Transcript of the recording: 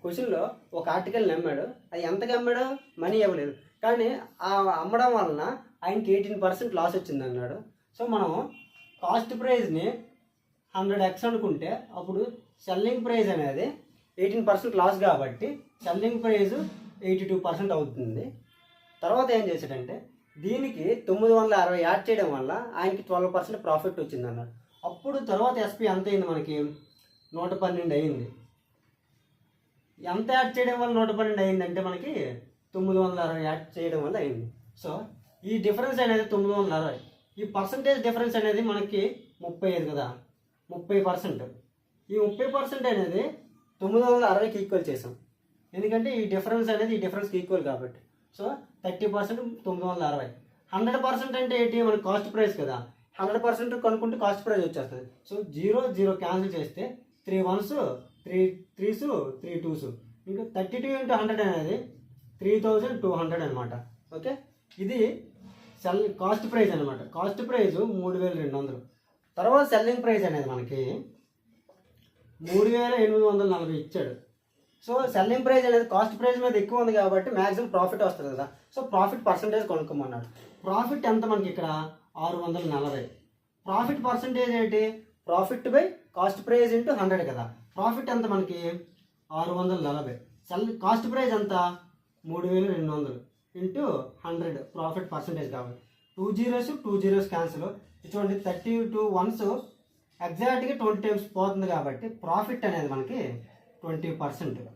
క్వశ్చన్లో ఒక ఆర్టికల్ని అమ్మాడు. అది ఎంతకి అమ్మాడు? మనీ ఇవ్వలేదు, కానీ ఆ అమ్మడం వలన ఆయనకి 18% లాస్ వచ్చింది అన్నాడు. సో మనం కాస్ట్ ప్రైస్ని 100x అనుకుంటే అప్పుడు సెల్లింగ్ ప్రైస్ అనేది 18% లాస్ కాబట్టి సెల్లింగ్ ప్రైస్ 82% అవుతుంది. తర్వాత ఏం చేశాడంటే దీనికి 960 యాడ్ చేయడం వల్ల ఆయనకి 12% ప్రాఫిట్ వచ్చింది అన్నాడు. అప్పుడు తర్వాత ఎస్పీ ఎంత అయింది? మనకి 112 అయింది. ఎంత యాడ్ చేయడం వల్ల 112 అయిందంటే మనకి 960 యాడ్ చేయడం వల్ల అయింది. సో ఈ డిఫరెన్స్ అనేది 960. ఈ పర్సంటేజ్ డిఫరెన్స్ అనేది మనకి 35 కదా, 30%. ఈ 30% అనేది 960కి ఈక్వల్ చేసాం, ఎందుకంటే ఈ డిఫరెన్స్కి ఈక్వల్ కాబట్టి. సో 30% 960. 100% అంటే ఏంటి? మనకి కాస్ట్ ప్రైస్ కదా, 100% కనుక్కుంటే కాస్ట్ ప్రైస్ వచ్చేస్తుంది. సో 0 0 క్యాన్సిల్ చేస్తే 3 1s 3 3s 3 2s, ఇంకా 32 × 100 అనేది 3200 అనమాట. ఓకే, ఇది కాస్ట్ ప్రైస్ అనమాట. Cost price 3200. తర్వాత సెల్లింగ్ ప్రైస్ అనేది మనకి 3840 ఇచ్చాడు. సో సెల్లింగ్ ప్రైస్ అనేది కాస్ట్ ప్రైస్ మీద ఎక్కువ ఉంది కాబట్టి మ్యాక్సిమం ప్రాఫిట్ వస్తుంది కదా. సో ప్రాఫిట్ పర్సంటేజ్ కొనుక్కోమన్నాడు. ప్రాఫిట్ ఎంత మనకి ఇక్కడ? 640. ప్రాఫిట్ పర్సంటేజ్ ఏంటి? Profit by cost price into 100 కదా. ప్రాఫిట్ ఎంత మనకి? 640. కాస్ట్ ప్రైస్ ఎంత? 3200 ఇంటూ 100 ప్రాఫిట్ పర్సంటేజ్ కాబట్టి 2 zeros 2 zeros క్యాన్సిల్. చూడండి 32 1s ఎగ్జాక్ట్గా 20 టైమ్స్ పోతుంది కాబట్టి ప్రాఫిట్ అనేది మనకి 20%.